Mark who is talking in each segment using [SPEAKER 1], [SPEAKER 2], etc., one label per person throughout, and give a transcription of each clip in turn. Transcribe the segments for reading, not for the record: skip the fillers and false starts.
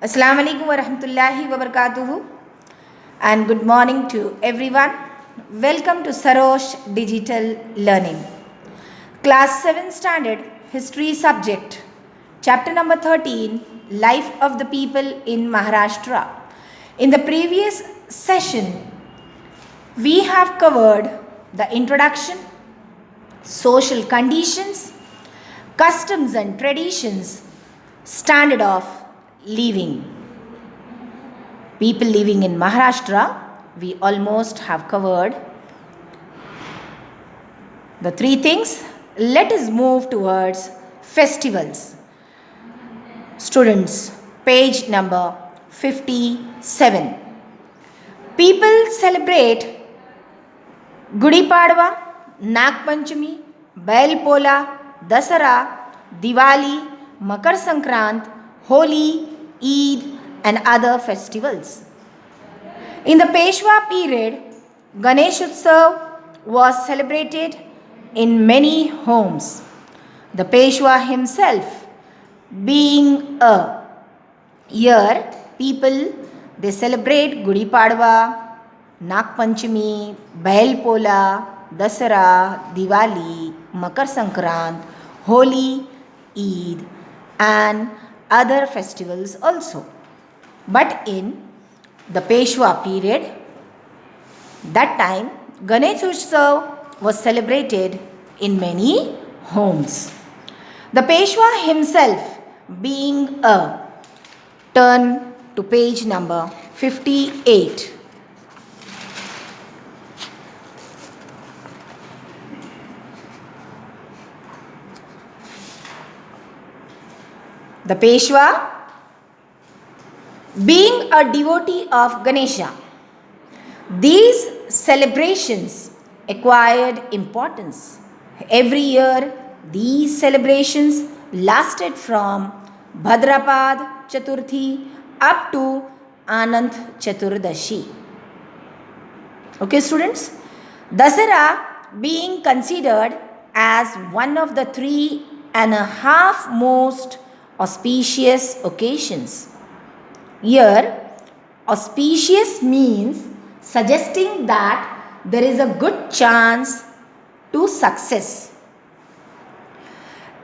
[SPEAKER 1] Assalamu alaikum wa rahmatullahi wa barakatuhu and good morning to everyone. Welcome to Sarosh Digital Learning. Class 7 Standard History Subject, Chapter number 13, Life of the People in Maharashtra. In the previous session, we have covered the introduction, social conditions, customs and traditions, standard of living. People living in Maharashtra, we almost have covered the three things. Let us move towards festivals. Students, page number 57. People celebrate Gudi Padwa, Nag Panchami, Bail Pola, Dasara, Diwali, Makar Sankrant, Holi, Eid and other festivals. In the Peshwa period, Ganesh Utsav was celebrated in many homes. The Peshwa himself being a year, people they celebrate Gudi Padwa, Nag Panchami, Bail Pola, Dasara, Diwali, Makar Sankrant, Holi, Eid and other festivals also. But in the Peshwa period, that time Ganesh Utsav was celebrated in many homes. The Peshwa himself being a, turn to page number 58. The Peshwa being a devotee of Ganesha, these celebrations acquired importance. Every year, these celebrations lasted from Bhadrapad Chaturthi up to Anant Chaturdashi. Okay, students? Dasara being considered as one of the 3.5 most auspicious occasions. Here, auspicious means suggesting that there is a good chance to success.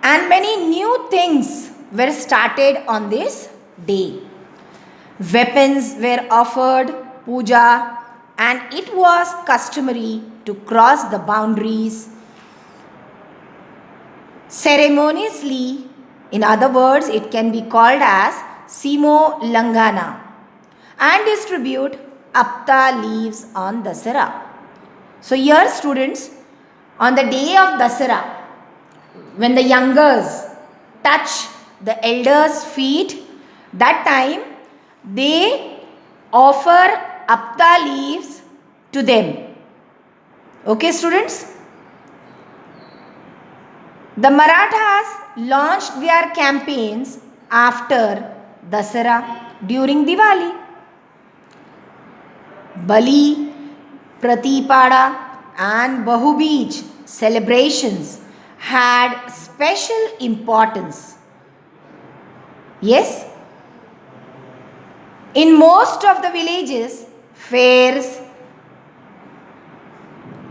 [SPEAKER 1] And many new things were started on this day. Weapons were offered, puja, and it was customary to cross the boundaries ceremoniously. In other words, it can be called as Simo Langana, and distribute apta leaves on Dasara. So here students, on the day of Dasara, when the youngers touch the elders' feet, that time they offer apta leaves to them. Okay students? The Marathas launched their campaigns after Dasara during Diwali. Bali, Pratipada and Bahubij celebrations had special importance. Yes, in most of the villages, fairs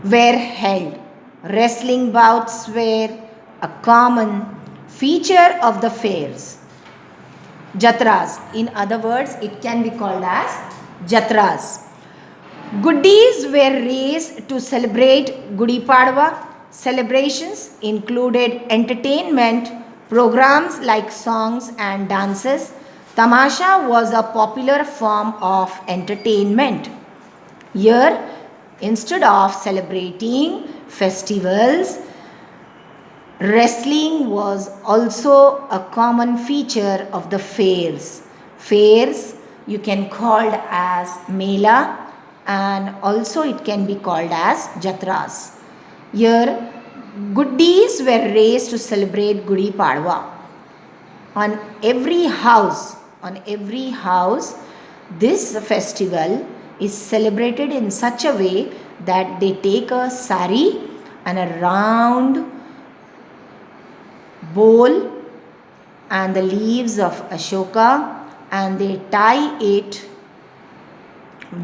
[SPEAKER 1] were held. Wrestling bouts were a common feature of the fairs. Jatras, in other words, it can be called as Jatras. Goodies were raised to celebrate Gudi Padwa. Celebrations included entertainment programs like songs and dances. Tamasha was a popular form of entertainment. Here, instead of celebrating festivals, wrestling was also a common feature of the fairs. Fairs you can call as Mela and also it can be called as Jatras. Here goodies were raised to celebrate Gudi Padwa. On every house, this festival is celebrated in such a way that they take a sari and a round bowl and the leaves of Ashoka and they tie it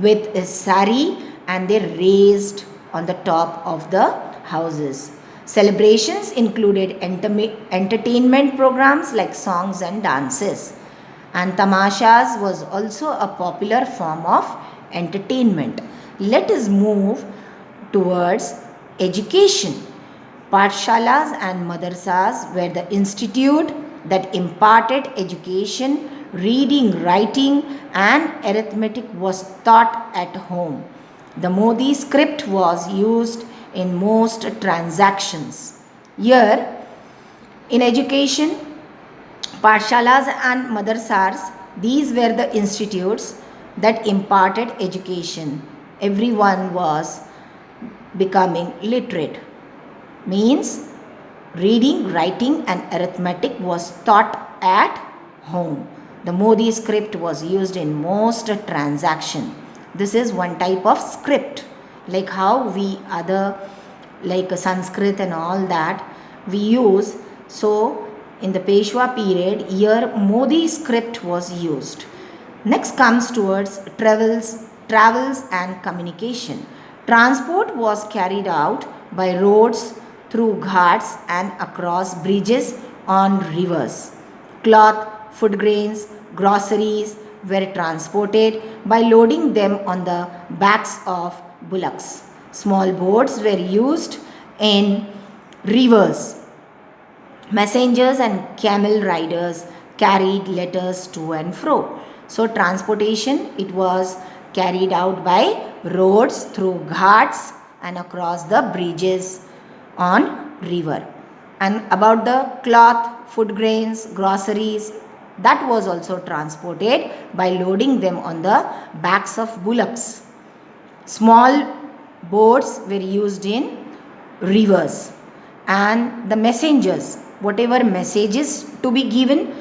[SPEAKER 1] with a sari and they raised on the top of the houses. Celebrations included entertainment programs like songs and dances. And tamashas was also a popular form of entertainment. Let us move towards education. Pathshalas and madrasas were the institute that imparted education. Reading, writing and arithmetic was taught at home. The Modi script was used in most transactions. Here, in education, Pathshalas and madrasas, these were the institutes that imparted education. Everyone was becoming literate. Means reading, writing and arithmetic was taught at home. The Modi script was used in most transaction. This is one type of script, like how we other like Sanskrit and all that we use. So in the Peshwa period, here Modi script was used. Next comes towards travels and communication. Transport was carried out by roads, through ghats and across bridges on rivers. Cloth, food grains, groceries were transported by loading them on the backs of bullocks. Small boats were used in rivers. Messengers and camel riders carried letters to and fro. So transportation, it was carried out by roads, through ghats and across the bridges on river. And about the cloth, food grains, groceries, that was also transported by loading them on the backs of bullocks. Small boats were used in rivers. And the messengers, whatever messages to be given,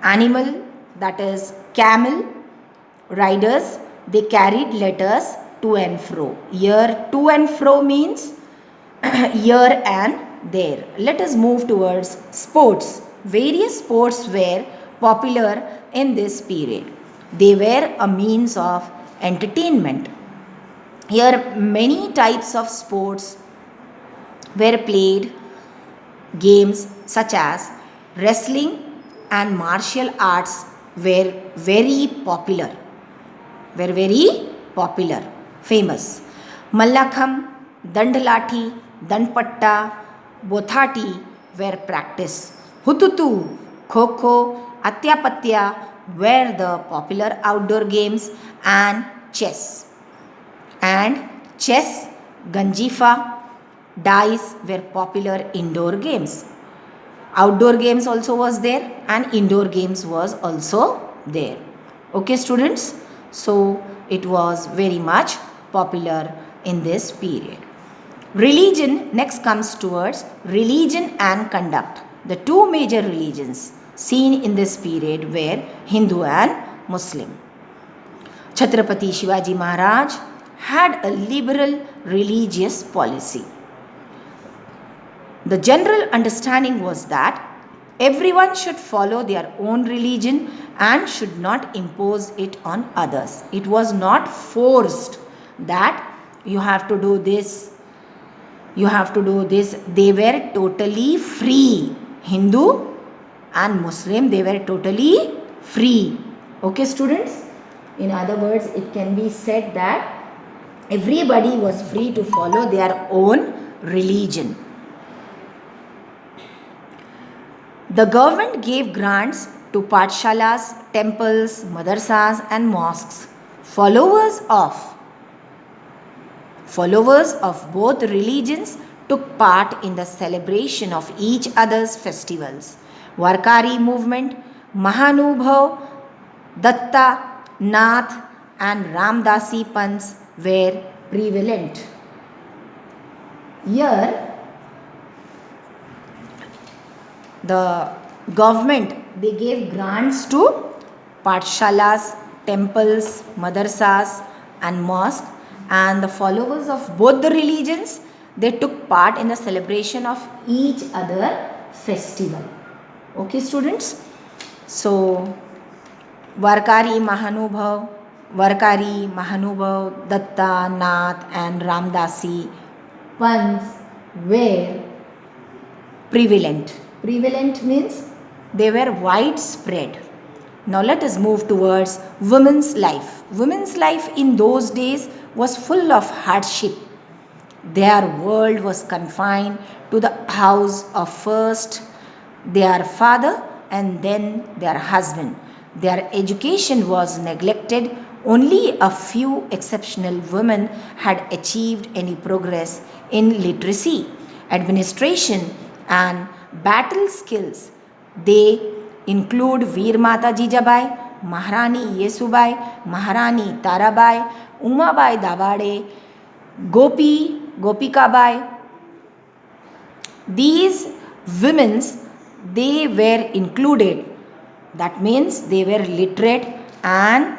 [SPEAKER 1] animal, that is camel riders, they carried letters to and fro. Here to and fro means here and there. Let us move towards sports. Various sports were popular in this period. They were a means of entertainment. Here many types of sports were played. Games such as wrestling and martial arts were very popular. Famous. Mallakham, Dandalathi, Danpatta, Bothati were practiced. Hututu, Kho-Kho, Atyapatya were the popular outdoor games, and chess. Ganjifa, dice were popular indoor games. Outdoor games also was there and indoor games was also there. Okay students, so it was very much popular in this period. Religion next comes towards religion and conduct. The two major religions seen in this period were Hindu and Muslim. Chhatrapati Shivaji Maharaj had a liberal religious policy. The general understanding was that everyone should follow their own religion and should not impose it on others. It was not forced that you have to do this, you have to do this. They were totally free. Hindu and Muslim, they were totally free. Okay students? In other words, it can be said that everybody was free to follow their own religion. The government gave grants to pathshalas, temples, madrasas and mosques. Followers of both religions took part in the celebration of each other's festivals. Warkari movement, Mahanubhav, Datta, Nath and Ramdasi Pants were prevalent. Here the government, they gave grants to pathshalas, temples, madrasas and mosques, and the followers of both the religions, they took part in the celebration of each other festival. Okay students, so Varkari Mahanubhav, Datta, Nath and Ramdasi Pants were prevalent. Prevalent means they were widespread. Now let us move towards women's life. Women's life in those days was full of hardship. Their world was confined to the house of first their father and then their husband. Their education was neglected. Only a few exceptional women had achieved any progress in literacy, administration, and battle skills. They include Veer Mata Jijabai, Maharani Yesubai, Maharani Tarabai, Umabai Dabade, Gopikabai. These women's they were included. That means they were literate and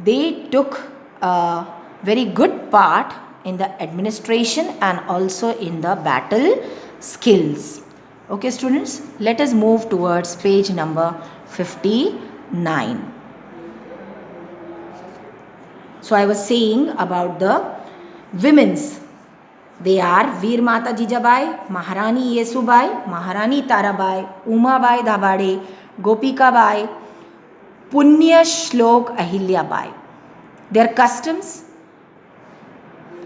[SPEAKER 1] they took a very good part in the administration and also in the battle skills. Okay students, let us move towards page number 59. So I was saying about the women's. They are Veer Mata Jijabai, Maharani Yesubai, Maharani Tarabai, Umabai Dabade, Gopikabai, Punya Shlok Ahilyabai. Their customs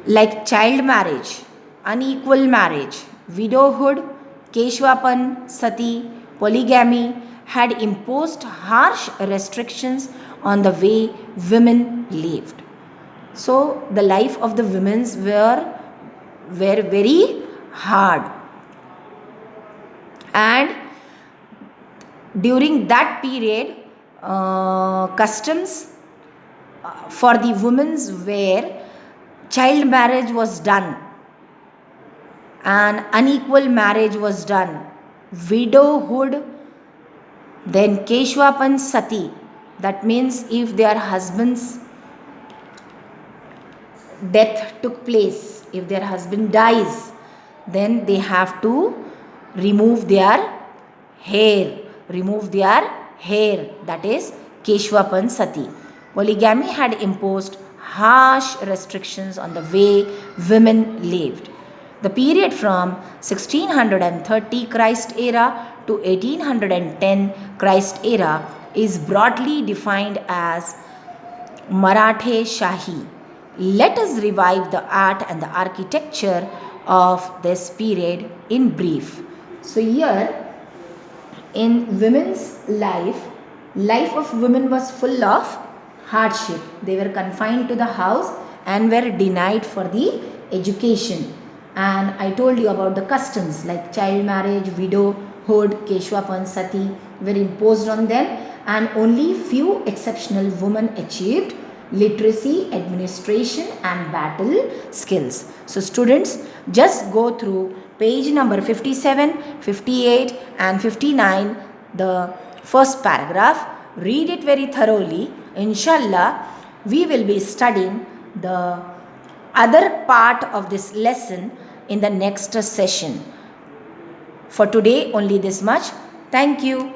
[SPEAKER 1] like child marriage, unequal marriage, widowhood, Keshwapan, Sati, polygamy had imposed harsh restrictions on the way women lived. So the life of the women were very hard, and during that period customs for the women's were child marriage was done and unequal marriage was done, widowhood, then Keshwapan Sati, that means if their husband's death took place, if their husband dies, then they have to remove their hair, that is Keshwapan Sati. Polygamy had imposed harsh restrictions on the way women lived. The period from 1630 Christ era to 1810 Christ era is broadly defined as Marathe Shahi. Let us revive the art and the architecture of this period in brief. So here in women's life of women was full of hardship. They were confined to the house and were denied for the education. And I told you about the customs like child marriage, widowhood, Keshwapan Sati were imposed on them, and only few exceptional women achieved literacy, administration and battle skills. So students, just go through page number 57, 58 and 59, the first paragraph. Read it very thoroughly. Inshallah, we will be studying the other part of this lesson in the next session. For today, only this much. Thank you.